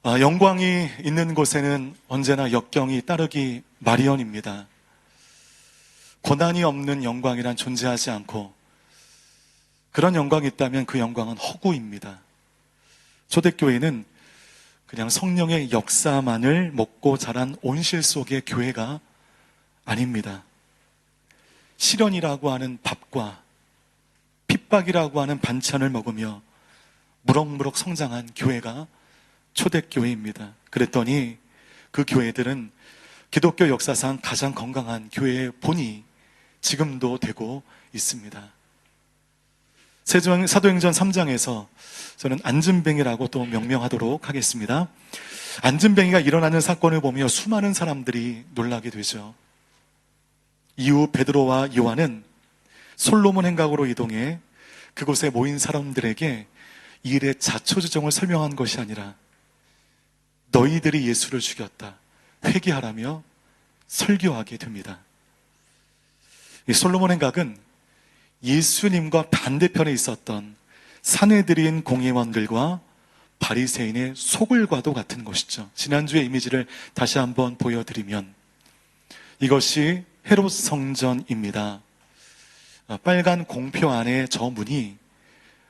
영광이 있는 곳에는 언제나 역경이 따르기 마련입니다. 고난이 없는 영광이란 존재하지 않고, 그런 영광이 있다면 그 영광은 허구입니다. 초대교회는 그냥 성령의 역사만을 먹고 자란 온실 속의 교회가 아닙니다. 시련이라고 하는 밥과 핍박이라고 하는 반찬을 먹으며 무럭무럭 성장한 교회가 초대교회입니다. 그랬더니 그 교회들은 기독교 역사상 가장 건강한 교회의 본이 지금도 되고 있습니다. 사도행전 3장에서 저는 안진뱅이라고 또 명명하도록 하겠습니다. 안진뱅이가 일어나는 사건을 보며 수많은 사람들이 놀라게 되죠. 이후 베드로와 요한은 솔로몬 행각으로 이동해 그곳에 모인 사람들에게 이 일의 자초지종을 설명한 것이 아니라 너희들이 예수를 죽였다, 회개하라며 설교하게 됩니다. 이 솔로몬 행각은 예수님과 반대편에 있었던 산헤드린 공회원들과 바리새인의 속을과도 같은 것이죠. 지난주의 이미지를 다시 한번 보여드리면 이것이 헤롯 성전입니다. 빨간 공표 안에 저 문이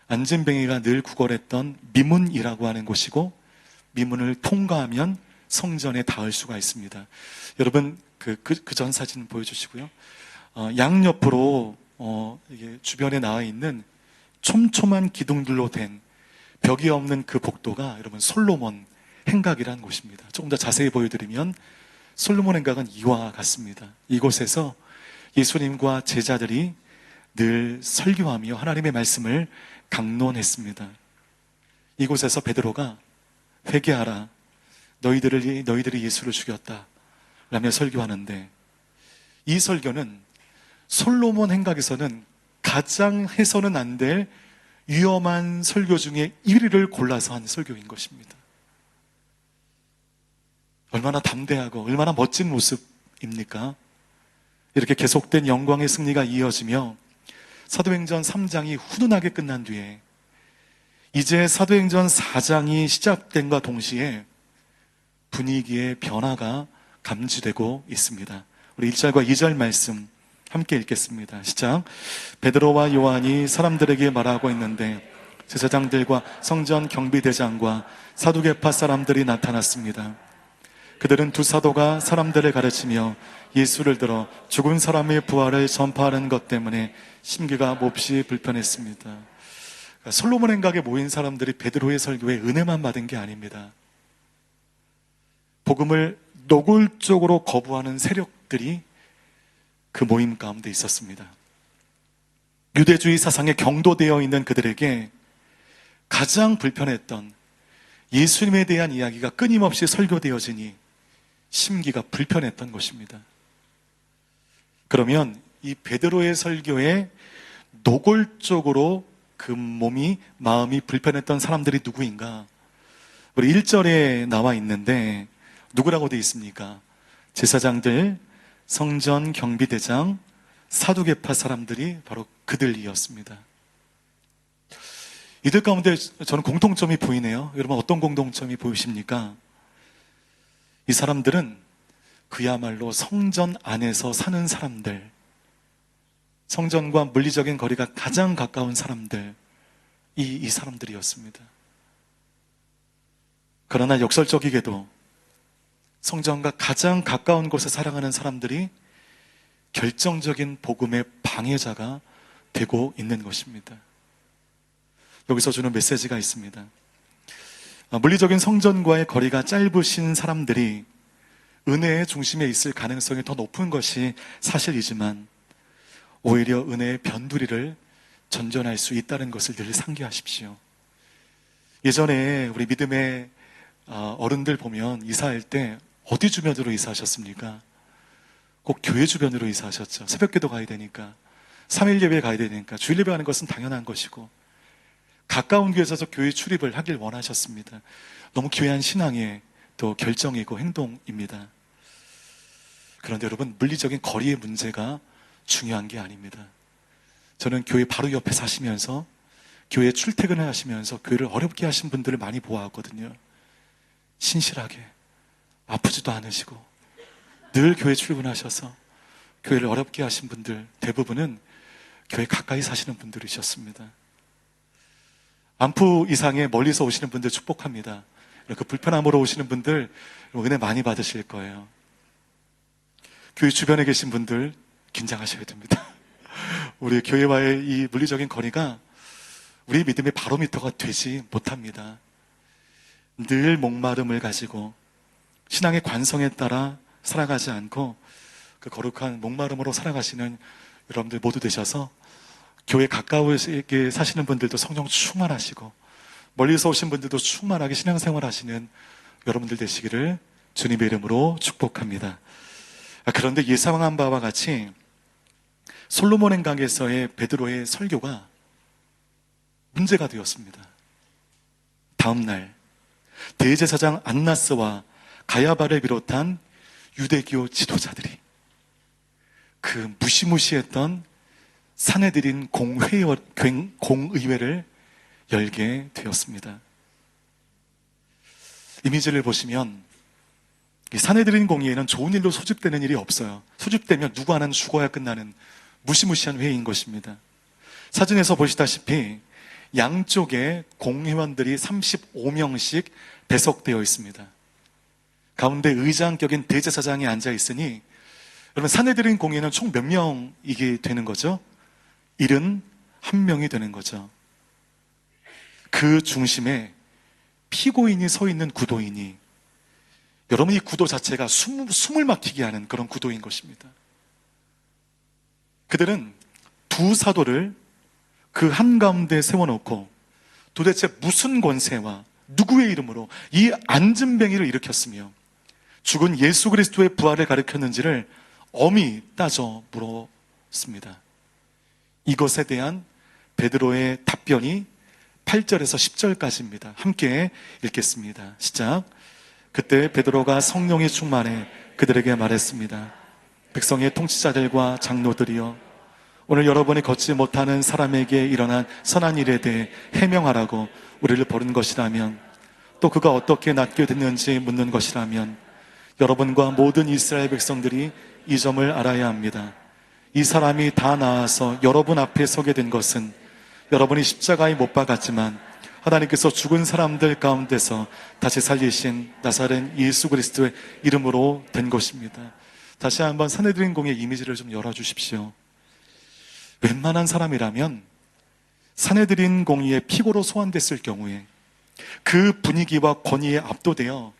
안진뱅이가 늘 구걸했던 미문이라고 하는 곳이고, 미문을 통과하면 성전에 닿을 수가 있습니다. 여러분 그 전 사진 보여주시고요. 양옆으로 이게 주변에 나와 있는 촘촘한 기둥들로 된 벽이 없는 그 복도가 여러분 솔로몬 행각이라는 곳입니다. 조금 더 자세히 보여드리면 솔로몬 행각은 이와 같습니다. 이곳에서 예수님과 제자들이 늘 설교하며 하나님의 말씀을 강론했습니다. 이곳에서 베드로가 회개하라, 너희들이 예수를 죽였다 라며 설교하는데, 이 설교는 솔로몬 행각에서는 가장 해서는 안 될 위험한 설교 중에 1위를 골라서 한 설교인 것입니다. 얼마나 담대하고 얼마나 멋진 모습입니까? 이렇게 계속된 영광의 승리가 이어지며 사도행전 3장이 훈훈하게 끝난 뒤에 이제 사도행전 4장이 시작된과 동시에 분위기의 변화가 감지되고 있습니다. 우리 1절과 2절 말씀 함께 읽겠습니다. 시작. 베드로와 요한이 사람들에게 말하고 있는데 제사장들과 성전 경비대장과 사두개파 사람들이 나타났습니다. 그들은 두 사도가 사람들을 가르치며 예수를 들어 죽은 사람의 부활을 전파하는 것 때문에 심기가 몹시 불편했습니다. 솔로몬 행각에 모인 사람들이 베드로의 설교에 은혜만 받은 게 아닙니다. 복음을 노골적으로 거부하는 세력들이 그 모임 가운데 있었습니다. 유대주의 사상에 경도되어 있는 그들에게 가장 불편했던 예수님에 대한 이야기가 끊임없이 설교되어지니 심기가 불편했던 것입니다. 그러면 이 베드로의 설교에 노골적으로 그 마음이 불편했던 사람들이 누구인가? 우리 1절에 나와 있는데 누구라고 되어 있습니까? 제사장들, 성전 경비대장, 사두개파 사람들이 바로 그들이었습니다. 이들 가운데 저는 공통점이 보이네요. 여러분 어떤 공통점이 보이십니까? 이 사람들은 그야말로 성전 안에서 사는 사람들, 성전과 물리적인 거리가 가장 가까운 사람들, 이 사람들이었습니다. 그러나 역설적이게도 성전과 가장 가까운 곳에 살아가는 사람들이 결정적인 복음의 방해자가 되고 있는 것입니다. 여기서 주는 메시지가 있습니다. 물리적인 성전과의 거리가 짧으신 사람들이 은혜의 중심에 있을 가능성이 더 높은 것이 사실이지만 오히려 은혜의 변두리를 전전할 수 있다는 것을 늘 상기하십시오. 예전에 우리 믿음의 어른들 보면 이사할 때 어디 주변으로 이사하셨습니까? 꼭 교회 주변으로 이사하셨죠. 새벽기도 가야 되니까, 3일 예배 가야 되니까, 주일 예배하는 것은 당연한 것이고 가까운 교회에서 교회 출입을 하길 원하셨습니다. 너무 귀한 신앙의 또 결정이고 행동입니다. 그런데 여러분, 물리적인 거리의 문제가 중요한 게 아닙니다. 저는 교회 바로 옆에 사시면서 교회 출퇴근을 하시면서 교회를 어렵게 하신 분들을 많이 보아왔거든요. 신실하게 아프지도 않으시고 늘 교회 출근하셔서 교회를 어렵게 하신 분들 대부분은 교회 가까이 사시는 분들이셨습니다. 안푸 이상의 멀리서 오시는 분들 축복합니다. 그 불편함으로 오시는 분들 은혜 많이 받으실 거예요. 교회 주변에 계신 분들 긴장하셔야 됩니다. 우리 교회와의 이 물리적인 거리가 우리 믿음의 바로미터가 되지 못합니다. 늘 목마름을 가지고 신앙의 관성에 따라 살아가지 않고 그 거룩한 목마름으로 살아가시는 여러분들 모두 되셔서 교회 가까우게 사시는 분들도 성령 충만하시고 멀리서 오신 분들도 충만하게 신앙생활 하시는 여러분들 되시기를 주님의 이름으로 축복합니다. 그런데 예상한 바와 같이 솔로몬 행각에서의 베드로의 설교가 문제가 되었습니다. 다음 날 대제사장 안나스와 가야바를 비롯한 유대교 지도자들이 그 무시무시했던 산헤드린 공의회를 열게 되었습니다. 이미지를 보시면 이 산헤드린 공의회는 좋은 일로 소집되는 일이 없어요. 소집되면 누구 하나는 죽어야 끝나는 무시무시한 회의인 것입니다. 사진에서 보시다시피 양쪽에 공회원들이 35명씩 배석되어 있습니다. 가운데 의장격인 대제사장이 앉아 있으니 여러분 산헤드린 공회는 총 몇 명이게 되는 거죠? 71명이 되는 거죠. 그 중심에 피고인이 서 있는 구도이니 여러분 이 구도 자체가 숨을 막히게 하는 그런 구도인 것입니다. 그들은 두 사도를 그 한가운데 세워놓고 도대체 무슨 권세와 누구의 이름으로 이 안진뱅이를 일으켰으며 죽은 예수 그리스도의 부활을 가리켰는지를 엄히 따져 물었습니다. 이것에 대한 베드로의 답변이 8절에서 10절까지입니다. 함께 읽겠습니다. 시작. 그때 베드로가 성령이 충만해 그들에게 말했습니다. 백성의 통치자들과 장로들이여, 오늘 여러분이 걷지 못하는 사람에게 일어난 선한 일에 대해 해명하라고 우리를 부른 것이라면, 또 그가 어떻게 낫게 됐는지 묻는 것이라면 여러분과 모든 이스라엘 백성들이 이 점을 알아야 합니다. 이 사람이 다 나아서 여러분 앞에 서게 된 것은 여러분이 십자가에 못 박았지만 하나님께서 죽은 사람들 가운데서 다시 살리신 나사렛 예수 그리스도의 이름으로 된 것입니다. 다시 한번 산헤드린 공의 이미지를 좀 열어주십시오. 웬만한 사람이라면 산헤드린 공의의 피고로 소환됐을 경우에 그 분위기와 권위에 압도되어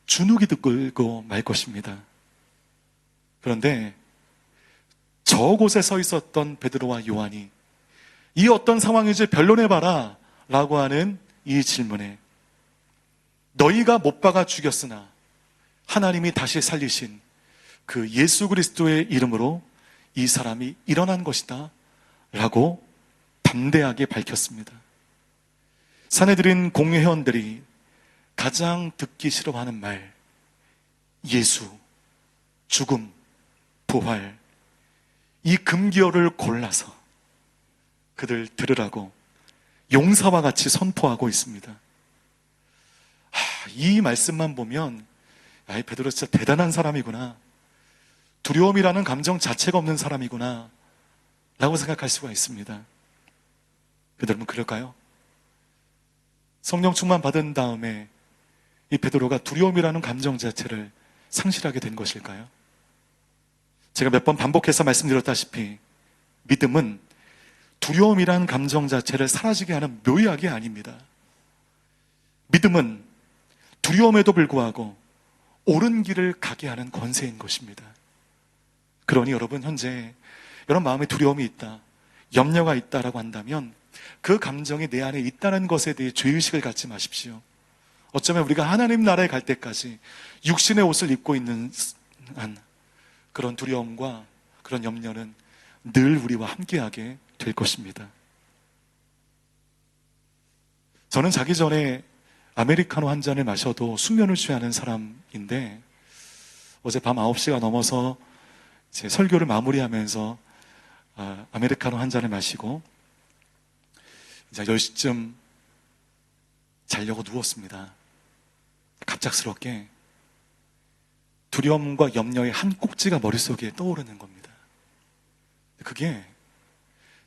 주눅이 들고 말 것입니다. 그런데 저곳에 서 있었던 베드로와 요한이 이 어떤 상황인지 변론해봐라 라고 하는 이 질문에 너희가 못 박아 죽였으나 하나님이 다시 살리신 그 예수 그리스도의 이름으로 이 사람이 일어난 것이다 라고 담대하게 밝혔습니다. 산헤드린 공회원들이 가장 듣기 싫어하는 말, 예수, 죽음, 부활, 이 금기어를 골라서 그들 들으라고 용사와 같이 선포하고 있습니다. 이 말씀만 보면 베드로 진짜 대단한 사람이구나, 두려움이라는 감정 자체가 없는 사람이구나 라고 생각할 수가 있습니다. 여러분 그럴까요? 성령 충만 받은 다음에 이 베드로가 두려움이라는 감정 자체를 상실하게 된 것일까요? 제가 몇 번 반복해서 말씀드렸다시피 믿음은 두려움이라는 감정 자체를 사라지게 하는 묘약이 아닙니다. 믿음은 두려움에도 불구하고 옳은 길을 가게 하는 권세인 것입니다. 그러니 여러분 현재 여러분 마음에 두려움이 있다, 염려가 있다라고 한다면 그 감정이 내 안에 있다는 것에 대해 죄의식을 갖지 마십시오. 어쩌면 우리가 하나님 나라에 갈 때까지 육신의 옷을 입고 있는 한 그런 두려움과 그런 염려는 늘 우리와 함께하게 될 것입니다. 저는 자기 전에 아메리카노 한 잔을 마셔도 숙면을 취하는 사람인데 어제 밤 9시가 넘어서 제 설교를 마무리하면서 아메리카노 한 잔을 마시고 이제 10시쯤 자려고 누웠습니다. 갑작스럽게 두려움과 염려의 한 꼭지가 머릿속에 떠오르는 겁니다. 그게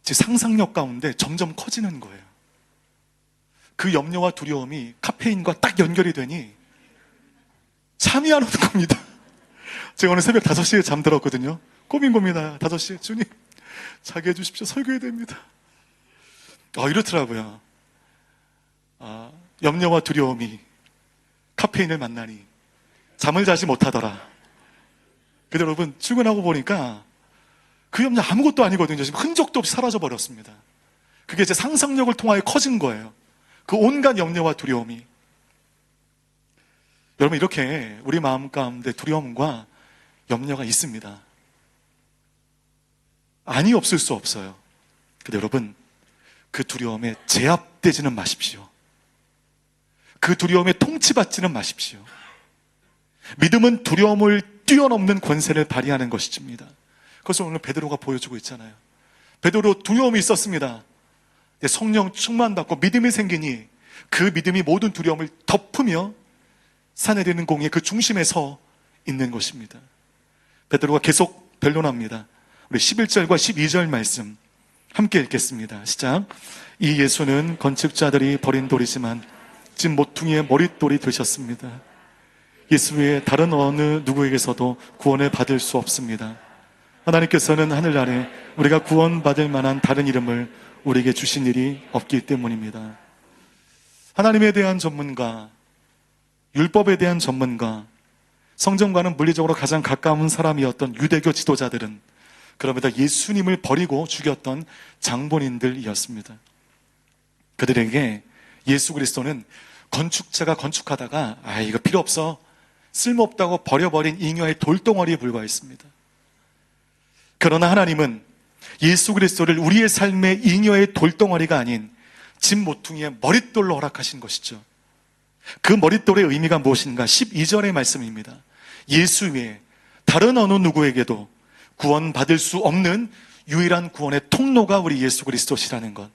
제 상상력 가운데 점점 커지는 거예요. 그 염려와 두려움이 카페인과 딱 연결이 되니 잠이 안 오는 겁니다. 제가 오늘 새벽 5시에 잠들었거든요. 고민 겁니다. 5시에 주님 자게 해주십시오. 설교해야 됩니다. 이렇더라고요. 염려와 두려움이 카페인을 만나니 잠을 자지 못하더라. 근데 여러분, 출근하고 보니까 그 염려 아무것도 아니거든요. 지금 흔적도 없이 사라져 버렸습니다. 그게 제 상상력을 통하여 커진 거예요. 그 온갖 염려와 두려움이. 여러분, 이렇게 우리 마음 가운데 두려움과 염려가 있습니다. 아니, 없을 수 없어요. 근데 여러분, 그 두려움에 제압되지는 마십시오. 그 두려움에 통치받지는 마십시오. 믿음은 두려움을 뛰어넘는 권세를 발휘하는 것입니다. 그것을 오늘 베드로가 보여주고 있잖아요. 베드로 두려움이 있었습니다. 성령 충만받고 믿음이 생기니 그 믿음이 모든 두려움을 덮으며 산에리는 공의 그 중심에 서 있는 것입니다. 베드로가 계속 변론합니다. 우리 11절과 12절 말씀 함께 읽겠습니다. 시작. 이 예수는 건축자들이 버린 돌이지만 집 모퉁이의 머릿돌이 되셨습니다. 예수 외에 다른 어느 누구에게서도 구원을 받을 수 없습니다. 하나님께서는 하늘나라에 우리가 구원받을 만한 다른 이름을 우리에게 주신 일이 없기 때문입니다. 하나님에 대한 전문가, 율법에 대한 전문가, 성경과는 물리적으로 가장 가까운 사람이었던 유대교 지도자들은 그럼에도 예수님을 버리고 죽였던 장본인들이었습니다. 그들에게 예수 그리스도는 건축자가 건축하다가 이거 필요 없어, 쓸모없다고 버려버린 잉여의 돌덩어리에 불과했습니다. 그러나 하나님은 예수 그리스도를 우리의 삶의 잉여의 돌덩어리가 아닌 집 모퉁이의 머릿돌로 허락하신 것이죠. 그 머릿돌의 의미가 무엇인가? 12절의 말씀입니다. 예수 외에 다른 어느 누구에게도 구원받을 수 없는 유일한 구원의 통로가 우리 예수 그리스도시라는 것.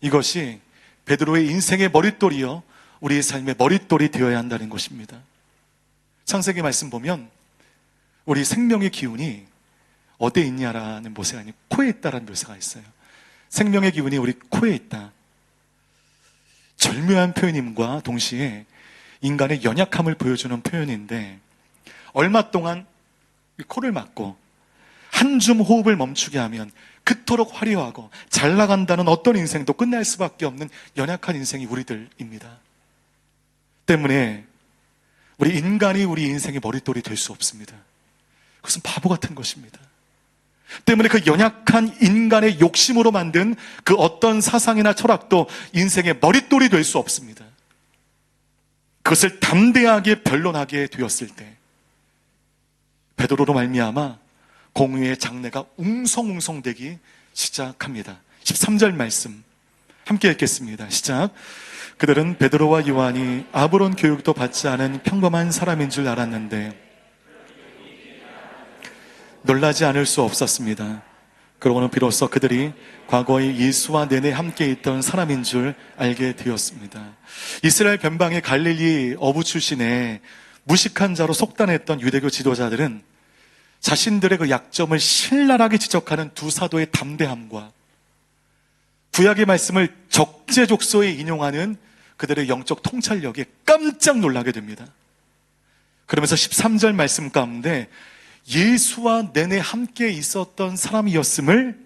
이것이 베드로의 인생의 머릿돌이요, 우리의 삶의 머릿돌이 되어야 한다는 것입니다. 창세기 말씀 보면 우리 생명의 기운이 어디에 있냐라는 묘사가 아니고 코에 있다라는 묘사가 있어요. 생명의 기운이 우리 코에 있다. 절묘한 표현임과 동시에 인간의 연약함을 보여주는 표현인데, 얼마 동안 코를 막고 한 줌 호흡을 멈추게 하면 그토록 화려하고 잘 나간다는 어떤 인생도 끝날 수밖에 없는 연약한 인생이 우리들입니다. 때문에 우리 인간이 우리 인생의 머릿돌이 될 수 없습니다. 그것은 바보 같은 것입니다. 때문에 그 연약한 인간의 욕심으로 만든 그 어떤 사상이나 철학도 인생의 머릿돌이 될 수 없습니다. 그것을 담대하게 변론하게 되었을 때 베드로로 말미암아 공의의 장래가 웅성웅성되기 시작합니다. 13절 말씀 함께 읽겠습니다. 시작. 그들은 베드로와 요한이 아무런 교육도 받지 않은 평범한 사람인 줄 알았는데 놀라지 않을 수 없었습니다. 그러고는 비로소 그들이 과거에 예수와 내내 함께 있던 사람인 줄 알게 되었습니다. 이스라엘 변방의 갈릴리 어부 출신의 무식한 자로 속단했던 유대교 지도자들은 자신들의 그 약점을 신랄하게 지적하는 두 사도의 담대함과 구약의 말씀을 적재적소에 인용하는 그들의 영적 통찰력에 깜짝 놀라게 됩니다. 그러면서 13절 말씀 가운데 예수와 내내 함께 있었던 사람이었음을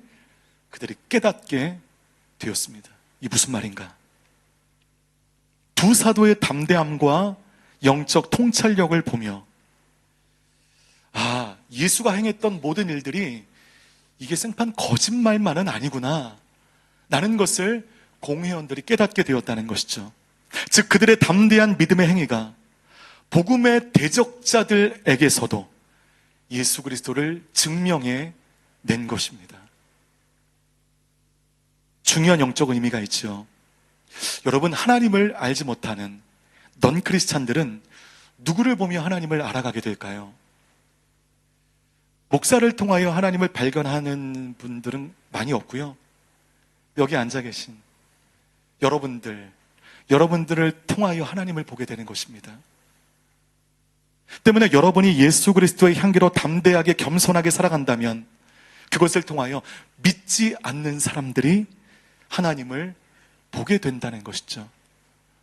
그들이 깨닫게 되었습니다. 이 무슨 말인가? 두 사도의 담대함과 영적 통찰력을 보며 예수가 행했던 모든 일들이 이게 생판 거짓말만은 아니구나 라는 것을 공회원들이 깨닫게 되었다는 것이죠. 즉 그들의 담대한 믿음의 행위가 복음의 대적자들에게서도 예수 그리스도를 증명해 낸 것입니다. 중요한 영적 의미가 있죠. 여러분, 하나님을 알지 못하는 넌 크리스찬들은 누구를 보며 하나님을 알아가게 될까요? 목사를 통하여 하나님을 발견하는 분들은 많이 없고요. 여기 앉아 계신 여러분들을 통하여 하나님을 보게 되는 것입니다. 때문에 여러분이 예수 그리스도의 향기로 담대하게 겸손하게 살아간다면 그것을 통하여 믿지 않는 사람들이 하나님을 보게 된다는 것이죠.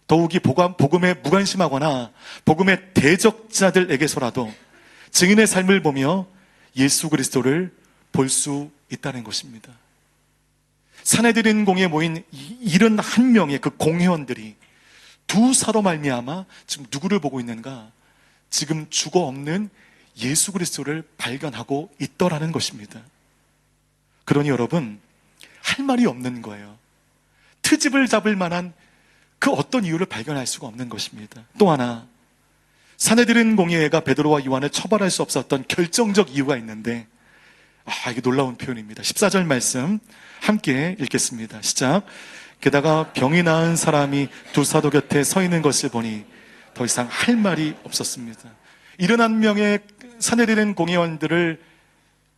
더욱이 복음에 무관심하거나 복음의 대적자들에게서라도 증인의 삶을 보며 예수 그리스도를 볼 수 있다는 것입니다. 사내들인 공에 모인 71명의 그 공회원들이 두 사로 말미암아 지금 누구를 보고 있는가? 지금 죽어 없는 예수 그리스도를 발견하고 있더라는 것입니다. 그러니 여러분, 할 말이 없는 거예요. 트집을 잡을 만한 그 어떤 이유를 발견할 수가 없는 것입니다. 또 하나, 사내들인 공회가 베드로와 요한을 처벌할 수 없었던 결정적 이유가 있는데, 이게 놀라운 표현입니다. 14절 말씀 함께 읽겠습니다. 시작. 게다가 병이 나은 사람이 두 사도 곁에 서 있는 것을 보니 더 이상 할 말이 없었습니다. 71명의 사내들인 공회원들을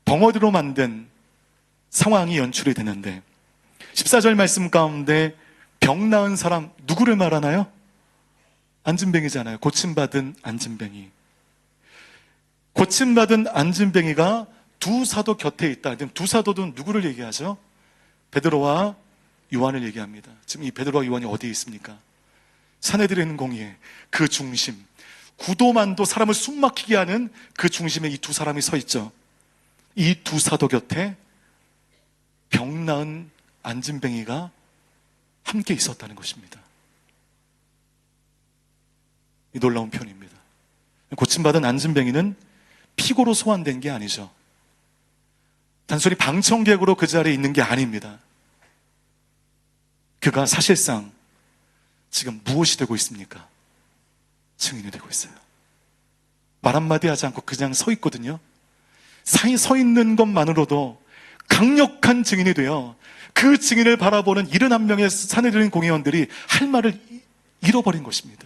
덩어리로 만든 상황이 연출이 되는데 14절 말씀 가운데 병 나은 사람 누구를 말하나요? 안진뱅이잖아요. 고침받은 안진뱅이. 고침받은 안진뱅이가 두 사도 곁에 있다. 두 사도는 누구를 얘기하죠? 베드로와 요한을 얘기합니다. 지금 이 베드로와 요한이 어디에 있습니까? 사내들인 공의의 그 중심, 구도만도 사람을 숨막히게 하는 그 중심에 이 두 사람이 서 있죠. 이 두 사도 곁에 병 나은 안진뱅이가 함께 있었다는 것입니다. 이 놀라운 표현입니다. 고침받은 안진뱅이는 피고로 소환된 게 아니죠. 단순히 방청객으로 그 자리에 있는 게 아닙니다. 그가 사실상 지금 무엇이 되고 있습니까? 증인이 되고 있어요. 말 한마디 하지 않고 그냥 서 있거든요. 서 있는 것만으로도 강력한 증인이 되어 그 증인을 바라보는 71명의 사내들인 공회원들이 할 말을 잃어버린 것입니다.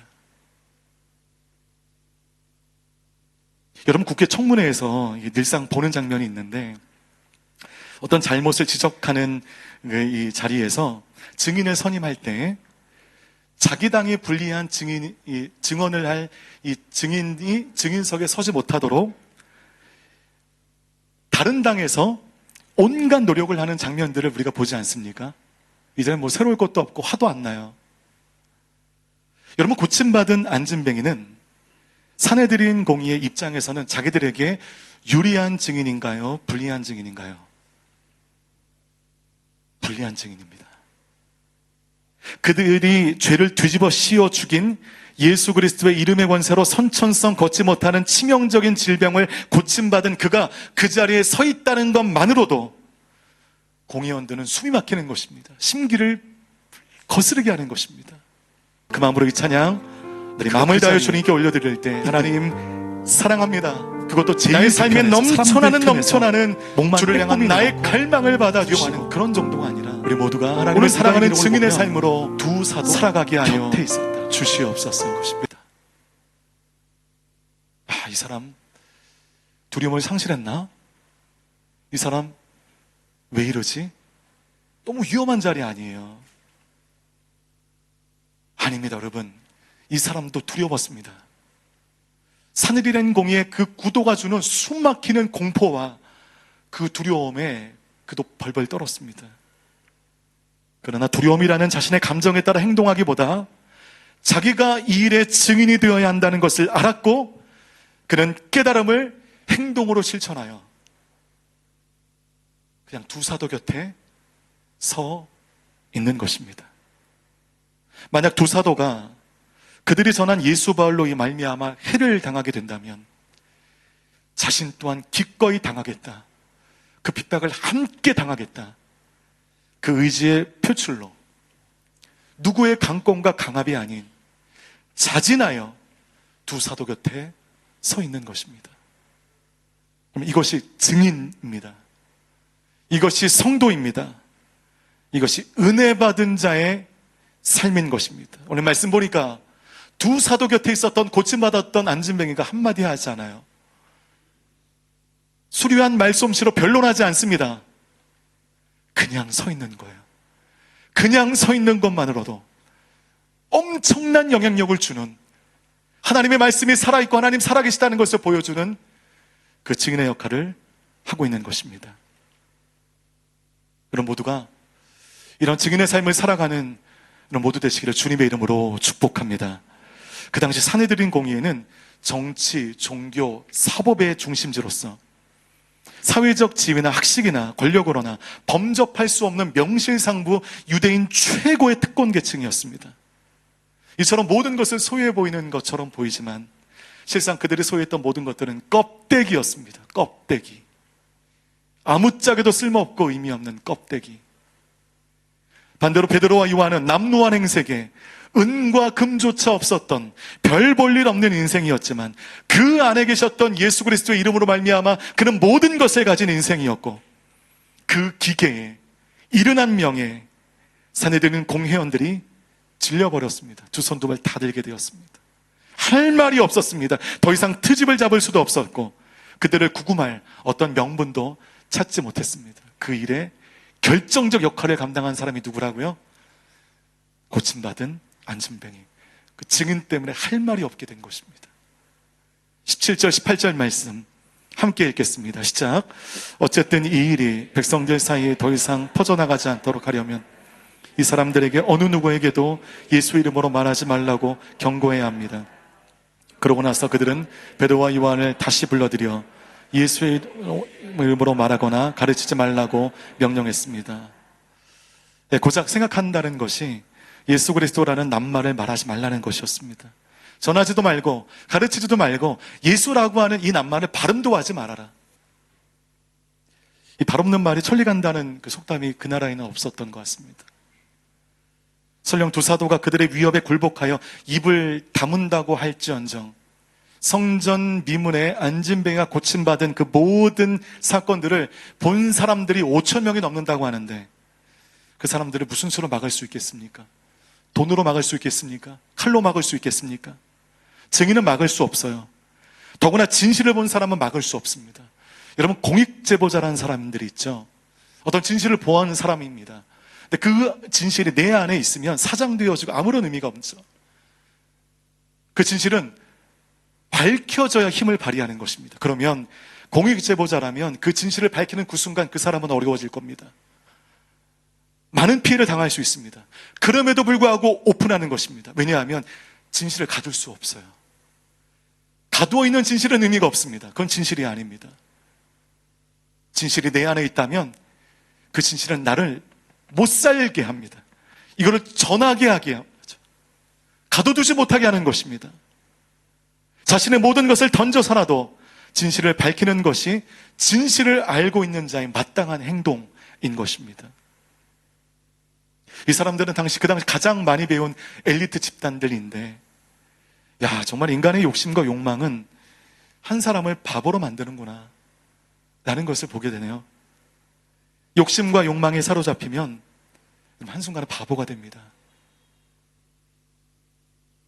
여러분, 국회 청문회에서 늘상 보는 장면이 있는데 어떤 잘못을 지적하는 이 자리에서 증인을 선임할 때 자기 당에 불리한 증언을 할 이 증인이 증인석에 서지 못하도록 다른 당에서 온갖 노력을 하는 장면들을 우리가 보지 않습니까? 이제는 뭐 새로울 것도 없고 화도 안 나요. 여러분, 고침받은 안진뱅이는 사내들인 공의의 입장에서는 자기들에게 유리한 증인인가요? 불리한 증인인가요? 불리한 증인입니다. 그들이 죄를 뒤집어 씌워 죽인 예수 그리스도의 이름의 권세로 선천성 걷지 못하는 치명적인 질병을 고침받은 그가 그 자리에 서 있다는 것만으로도 공회원들은 숨이 막히는 것입니다. 심기를 거스르게 하는 것입니다. 그 마음으로 이 찬양 우리 마음을 다해 주님께 올려드릴 때 하나님 사랑합니다. 그것도 제 삶에 넘쳐나는 주를 향한 나의 갈망을 받아주시고 그런 정도가 아니라 우리 모두가 오늘 사랑하는 증인의 삶으로 두 사도 살아가게 하여 주시옵소서 것입니다. 이 사람 두려움을 상실했나? 이 사람 왜 이러지? 너무 위험한 자리 아니에요? 아닙니다, 여러분. 이 사람도 두려웠습니다. 사내들인 공의의 그 구도가 주는 숨막히는 공포와 그 두려움에 그도 벌벌 떨었습니다. 그러나 두려움이라는 자신의 감정에 따라 행동하기보다 자기가 이 일의 증인이 되어야 한다는 것을 알았고 그는 깨달음을 행동으로 실천하여 그냥 두 사도 곁에 서 있는 것입니다. 만약 두 사도가 그들이 전한 예수 바울로 이 말미암아 해를 당하게 된다면 자신 또한 기꺼이 당하겠다. 그 핍박을 함께 당하겠다. 그 의지의 표출로 누구의 강권과 강압이 아닌 자진하여 두 사도 곁에 서 있는 것입니다. 그럼 이것이 증인입니다. 이것이 성도입니다. 이것이 은혜 받은 자의 삶인 것입니다. 오늘 말씀 보니까 두 사도 곁에 있었던 고침받았던 안진뱅이가 한마디 하지 않아요. 수려한 말솜씨로 변론하지 않습니다. 그냥 서 있는 거예요. 그냥 서 있는 것만으로도 엄청난 영향력을 주는 하나님의 말씀이 살아있고 하나님 살아계시다는 것을 보여주는 그 증인의 역할을 하고 있는 것입니다. 여러분 모두가 이런 증인의 삶을 살아가는 여러분 모두 되시기를 주님의 이름으로 축복합니다. 그 당시 산헤드린 공의회는 정치, 종교, 사법의 중심지로서 사회적 지위나 학식이나 권력으로나 범접할 수 없는 명실상부 유대인 최고의 특권 계층이었습니다. 이처럼 모든 것을 소유해 보이는 것처럼 보이지만 실상 그들이 소유했던 모든 것들은 껍데기였습니다. 껍데기. 아무짝에도 쓸모없고 의미 없는 껍데기. 반대로 베드로와 요한은 남루한 행색에 은과 금조차 없었던 별 볼 일 없는 인생이었지만 그 안에 계셨던 예수 그리스도의 이름으로 말미암아 그는 모든 것을 가진 인생이었고 그 기계에 71명의 산헤드린 공회원들이 질려버렸습니다. 두 손 두 발 다 들게 되었습니다. 할 말이 없었습니다. 더 이상 트집을 잡을 수도 없었고 그들을 구금할 어떤 명분도 찾지 못했습니다. 그 일에 결정적 역할을 감당한 사람이 누구라고요? 고침받은 안진뱅이. 그 증인 때문에 할 말이 없게 된 것입니다. 17절 18절 말씀 함께 읽겠습니다. 시작. 어쨌든 이 일이 백성들 사이에 더 이상 퍼져나가지 않도록 하려면 이 사람들에게 어느 누구에게도 예수 이름으로 말하지 말라고 경고해야 합니다. 그러고 나서 그들은 베드로와 요한을 다시 불러들여 예수의 이름으로 말하거나 가르치지 말라고 명령했습니다. 고작 생각한다는 것이 예수 그리스도라는 낱말을 말하지 말라는 것이었습니다. 전하지도 말고 가르치지도 말고 예수라고 하는 이 낱말을 발음도 하지 말아라. 이 발 없는 말이 천리 간다는 그 속담이 그 나라에는 없었던 것 같습니다. 설령 두 사도가 그들의 위협에 굴복하여 입을 다문다고 할지언정 성전 미문에 안진뱅이가 고침받은 그 모든 사건들을 본 사람들이 5천 명이 넘는다고 하는데 그 사람들을 무슨 수로 막을 수 있겠습니까? 돈으로 막을 수 있겠습니까? 칼로 막을 수 있겠습니까? 증인은 막을 수 없어요. 더구나 진실을 본 사람은 막을 수 없습니다. 여러분 공익제보자라는 사람들이 있죠. 어떤 진실을 보호하는 사람입니다. 근데 그 진실이 내 안에 있으면 사장되어지고 아무런 의미가 없죠. 그 진실은 밝혀져야 힘을 발휘하는 것입니다. 그러면 공익제보자라면 그 진실을 밝히는 그 순간 그 사람은 어려워질 겁니다. 많은 피해를 당할 수 있습니다. 그럼에도 불구하고 오픈하는 것입니다. 왜냐하면 진실을 가둘 수 없어요. 가두어 있는 진실은 의미가 없습니다. 그건 진실이 아닙니다. 진실이 내 안에 있다면 그 진실은 나를 못 살게 합니다. 이거를 전하게 하게 합니다. 가둬두지 못하게 하는 것입니다. 자신의 모든 것을 던져서라도 진실을 밝히는 것이 진실을 알고 있는 자의 마땅한 행동인 것입니다. 이 사람들은 그 당시 가장 많이 배운 엘리트 집단들인데, 정말 인간의 욕심과 욕망은 한 사람을 바보로 만드는구나 라는 것을 보게 되네요. 욕심과 욕망에 사로잡히면 한순간에 바보가 됩니다.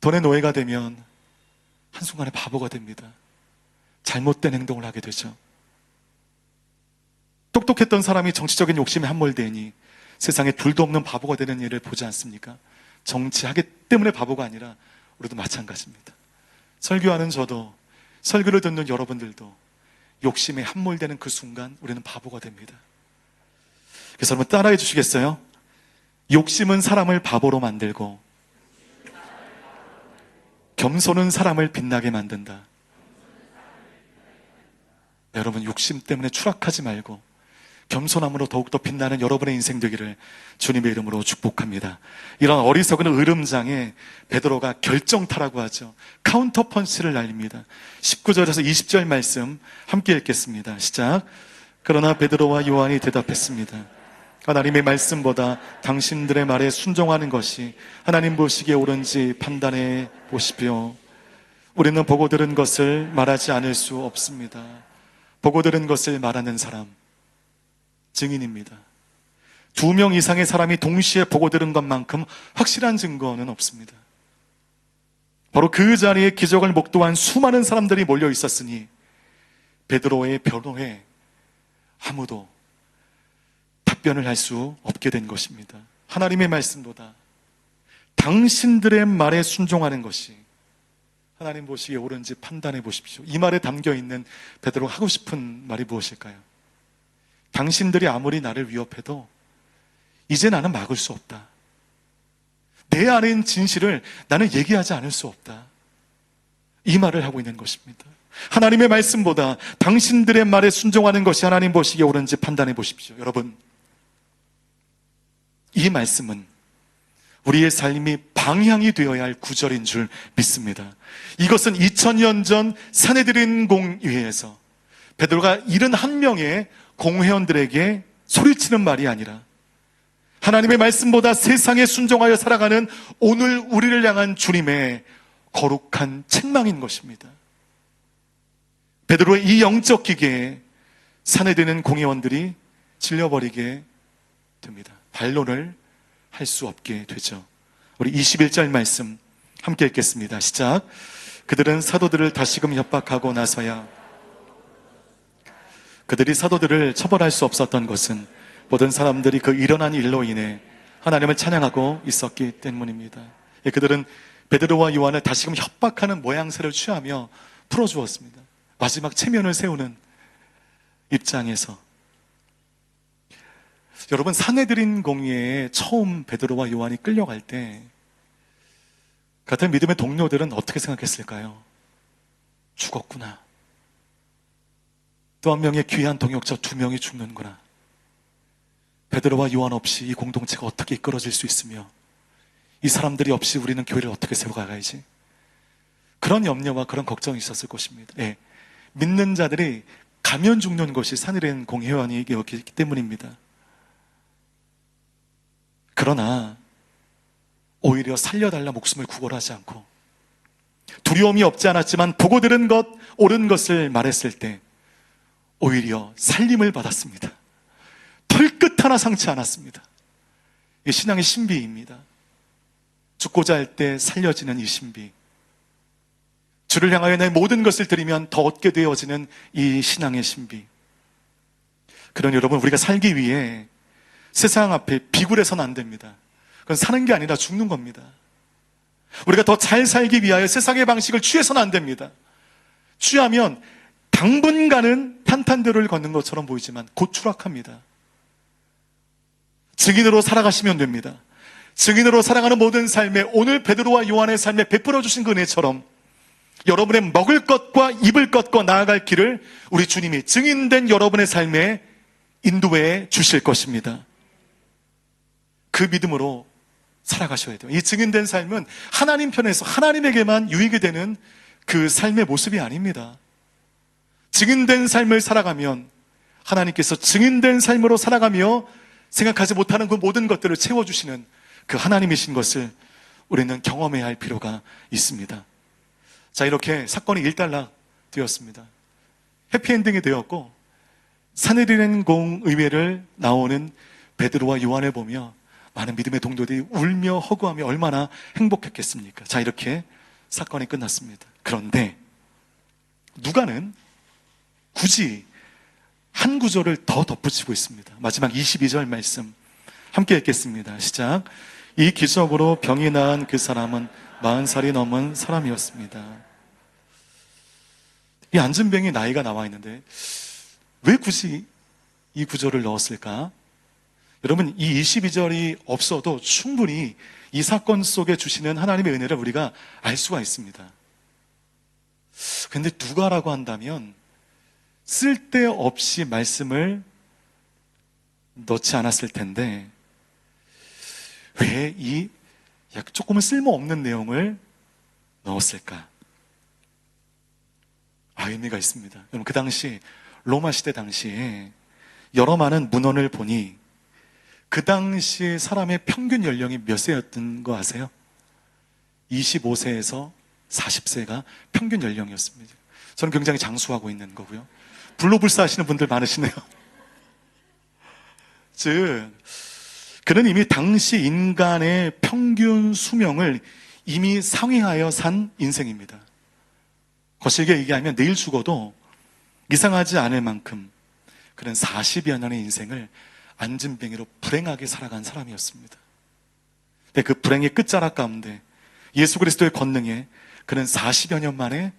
돈의 노예가 되면 한순간에 바보가 됩니다. 잘못된 행동을 하게 되죠. 똑똑했던 사람이 정치적인 욕심에 함몰되니 세상에 둘도 없는 바보가 되는 일을 보지 않습니까? 정치하기 때문에 바보가 아니라 우리도 마찬가지입니다. 설교하는 저도, 설교를 듣는 여러분들도 욕심에 함몰되는 그 순간 우리는 바보가 됩니다. 그래서 여러분 따라해 주시겠어요? 욕심은 사람을 바보로 만들고 겸손은 사람을 빛나게 만든다. 여러분 욕심 때문에 추락하지 말고 겸손함으로 더욱더 빛나는 여러분의 인생 되기를 주님의 이름으로 축복합니다. 이런 어리석은 으름장에 베드로가 결정타라고 하죠. 카운터 펀치를 날립니다. 19절에서 20절 말씀 함께 읽겠습니다. 시작. 그러나 베드로와 요한이 대답했습니다. 하나님의 말씀보다 당신들의 말에 순종하는 것이 하나님 보시기에 옳은지 판단해 보십시오. 우리는 보고 들은 것을 말하지 않을 수 없습니다. 보고 들은 것을 말하는 사람 증인입니다. 2명 이상의 사람이 동시에 보고 들은 것만큼 확실한 증거는 없습니다. 바로 그 자리에 기적을 목도한 수많은 사람들이 몰려 있었으니 베드로의 변호에 아무도 답변을 할 수 없게 된 것입니다. 하나님의 말씀보다 당신들의 말에 순종하는 것이 하나님 보시기에 옳은지 판단해 보십시오. 이 말에 담겨 있는 베드로가 하고 싶은 말이 무엇일까요? 당신들이 아무리 나를 위협해도 이제 나는 막을 수 없다. 내 안에 있는 진실을 나는 얘기하지 않을 수 없다. 이 말을 하고 있는 것입니다. 하나님의 말씀보다 당신들의 말에 순종하는 것이 하나님 보시기에 옳은지 판단해 보십시오. 여러분, 이 말씀은 우리의 삶이 방향이 되어야 할 구절인 줄 믿습니다. 이것은 2000년 전 사내들인 공회에서 베드로가 71명의 공회원들에게 소리치는 말이 아니라 하나님의 말씀보다 세상에 순종하여 살아가는 오늘 우리를 향한 주님의 거룩한 책망인 것입니다. 베드로의 이 영적 기계에 사내되는 공회원들이 질려버리게 됩니다. 반론을 할 수 없게 되죠. 우리 21절 말씀 함께 읽겠습니다. 시작. 그들은 사도들을 다시금 협박하고 나서야 그들이 사도들을 처벌할 수 없었던 것은 모든 사람들이 그 일어난 일로 인해 하나님을 찬양하고 있었기 때문입니다. 그들은 베드로와 요한을 다시금 협박하는 모양새를 취하며 풀어주었습니다. 마지막 체면을 세우는 입장에서 여러분, 사내들인 공회에 처음 베드로와 요한이 끌려갈 때 같은 믿음의 동료들은 어떻게 생각했을까요? 죽었구나. 또 한 명의 귀한 동역자 2명이 죽는구나. 베드로와 요한 없이 이 공동체가 어떻게 이끌어질 수 있으며 이 사람들이 없이 우리는 교회를 어떻게 세워가야지? 그런 염려와 그런 걱정이 있었을 것입니다. 예, 믿는 자들이 가면 죽는 것이 사내들인 공회원이기 때문입니다. 그러나 오히려 살려달라 목숨을 구걸하지 않고 두려움이 없지 않았지만 보고 들은 것, 옳은 것을 말했을 때 오히려 살림을 받았습니다. 털끝 하나 상치 않았습니다. 이 신앙의 신비입니다. 죽고자 할 때 살려지는 이 신비, 주를 향하여 내 모든 것을 드리면 더 얻게 되어지는 이 신앙의 신비. 그러니 여러분, 우리가 살기 위해 세상 앞에 비굴해서는 안 됩니다. 그건 사는 게 아니라 죽는 겁니다. 우리가 더 잘 살기 위하여 세상의 방식을 취해서는 안 됩니다. 취하면 당분간은 탄탄대로를 걷는 것처럼 보이지만 곧 추락합니다. 증인으로 살아가시면 됩니다. 증인으로 살아가는 모든 삶에 오늘 베드로와 요한의 삶에 베풀어 주신 그 은혜처럼 여러분의 먹을 것과 입을 것과 나아갈 길을 우리 주님이 증인된 여러분의 삶에 인도해 주실 것입니다. 그 믿음으로 살아가셔야 돼요. 이 증인된 삶은 하나님 편에서 하나님에게만 유익이 되는 그 삶의 모습이 아닙니다. 증인된 삶을 살아가면 하나님께서 증인된 삶으로 살아가며 생각하지 못하는 그 모든 것들을 채워주시는 그 하나님이신 것을 우리는 경험해야 할 필요가 있습니다. 자, 이렇게 사건이 일단락 되었습니다. 해피엔딩이 되었고 사내들인 공의회를 나오는 베드로와 요한을 보며 많은 믿음의 동료들이 울며 허구하며 얼마나 행복했겠습니까? 자, 이렇게 사건이 끝났습니다. 그런데 누가는 굳이 한 구절을 더 덧붙이고 있습니다. 마지막 22절 말씀 함께 읽겠습니다. 시작. 이 기적으로 병이 나은 그 사람은 40살이 넘은 사람이었습니다. 이 안진병이 나이가 나와 있는데 왜 굳이 이 구절을 넣었을까? 여러분, 이 22절이 없어도 충분히 이 사건 속에 주시는 하나님의 은혜를 우리가 알 수가 있습니다. 그런데 누가라고 한다면 쓸데없이 말씀을 넣지 않았을 텐데 왜 이 조금은 쓸모없는 내용을 넣었을까? 의미가 있습니다. 여러분, 그 당시 로마 시대 당시에 여러 많은 문헌을 보니 그 당시 사람의 평균 연령이 몇 세였던 거 아세요? 25세에서 40세가 평균 연령이었습니다. 저는 굉장히 장수하고 있는 거고요. 불로불사하시는 분들 많으시네요. 즉, 그는 이미 당시 인간의 평균 수명을 이미 상회하여 산 인생입니다. 거칠게 얘기하면 내일 죽어도 이상하지 않을 만큼 그는 40여 년의 인생을 안진뱅이로 불행하게 살아간 사람이었습니다. 근데 그 불행의 끝자락 가운데 예수 그리스도의 권능에 그는 40여 년 만에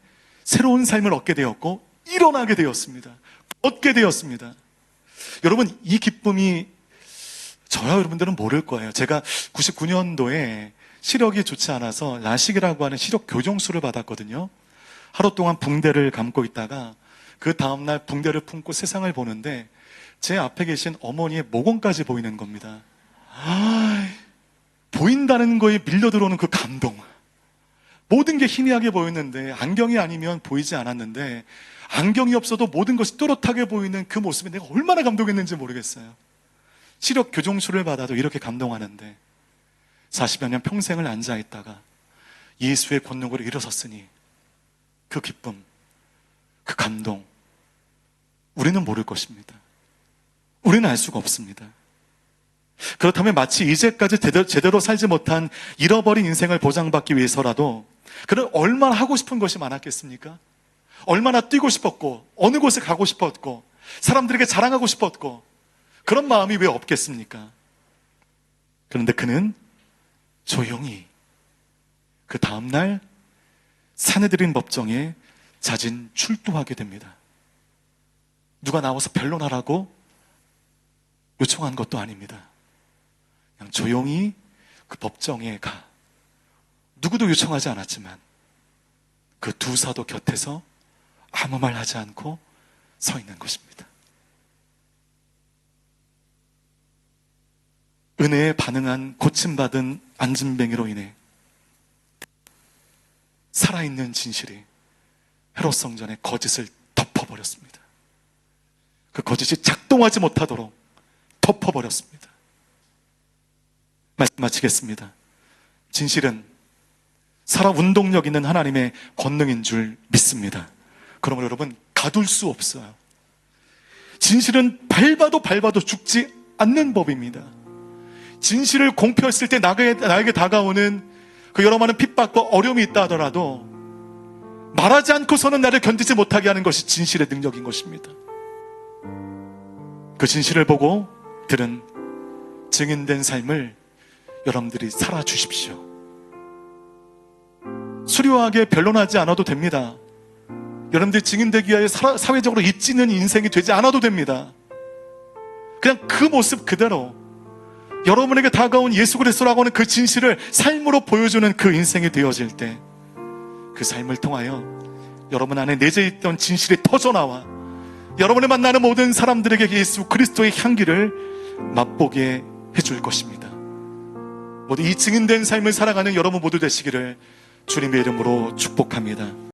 새로운 삶을 얻게 되었고 일어나게 되었습니다. 얻게 되었습니다. 여러분, 이 기쁨이 저와 여러분들은 모를 거예요. 제가 99년도에 시력이 좋지 않아서 라식이라고 하는 시력 교정술을 받았거든요. 하루 동안 붕대를 감고 있다가 그 다음날 붕대를 품고 세상을 보는데 제 앞에 계신 어머니의 모공까지 보이는 겁니다. 보인다는 거에 밀려들어오는 그 감동. 모든 게 희미하게 보였는데, 안경이 아니면 보이지 않았는데, 안경이 없어도 모든 것이 또렷하게 보이는 그 모습에 내가 얼마나 감동했는지 모르겠어요. 시력 교정술을 받아도 이렇게 감동하는데 40여 년 평생을 앉아있다가 예수의 권능으로 일어섰으니 그 기쁨, 그 감동, 우리는 모를 것입니다. 우리는 알 수가 없습니다. 그렇다면 마치 이제까지 제대로 살지 못한 잃어버린 인생을 보장받기 위해서라도 그는 얼마나 하고 싶은 것이 많았겠습니까? 얼마나 뛰고 싶었고 어느 곳에 가고 싶었고 사람들에게 자랑하고 싶었고 그런 마음이 왜 없겠습니까? 그런데 그는 조용히 그 다음날 사내들인 법정에 자진 출두하게 됩니다. 누가 나와서 변론하라고 요청한 것도 아닙니다. 그냥 조용히 그 법정에 가. 누구도 요청하지 않았지만 그 두 사도 곁에서 아무 말 하지 않고 서 있는 것입니다. 은혜에 반응한 고침받은 안진뱅이로 인해 살아있는 진실이 헤롯 성전의 거짓을 덮어버렸습니다. 그 거짓이 작동하지 못하도록 덮어버렸습니다. 말씀 마치겠습니다. 진실은 살아 운동력 있는 하나님의 권능인 줄 믿습니다. 그러므로 여러분, 가둘 수 없어요. 진실은 밟아도 죽지 않는 법입니다. 진실을 공표했을 때 나에게 다가오는 그 여러 많은 핍박과 어려움이 있다 하더라도 말하지 않고서는 나를 견디지 못하게 하는 것이 진실의 능력인 것입니다. 그 진실을 보고 들은 증인된 삶을 여러분들이 살아주십시오. 수려하게 변론하지 않아도 됩니다. 여러분들이 증인되기 위하여 사회적으로 입지는 인생이 되지 않아도 됩니다. 그냥 그 모습 그대로 여러분에게 다가온 예수 그리스도라고 하는 그 진실을 삶으로 보여주는 그 인생이 되어질 때 그 삶을 통하여 여러분 안에 내재 있던 진실이 터져나와 여러분을 만나는 모든 사람들에게 예수 그리스도의 향기를 맛보게 해줄 것입니다. 모두 이 증인된 삶을 살아가는 여러분 모두 되시기를 주님의 이름으로 축복합니다.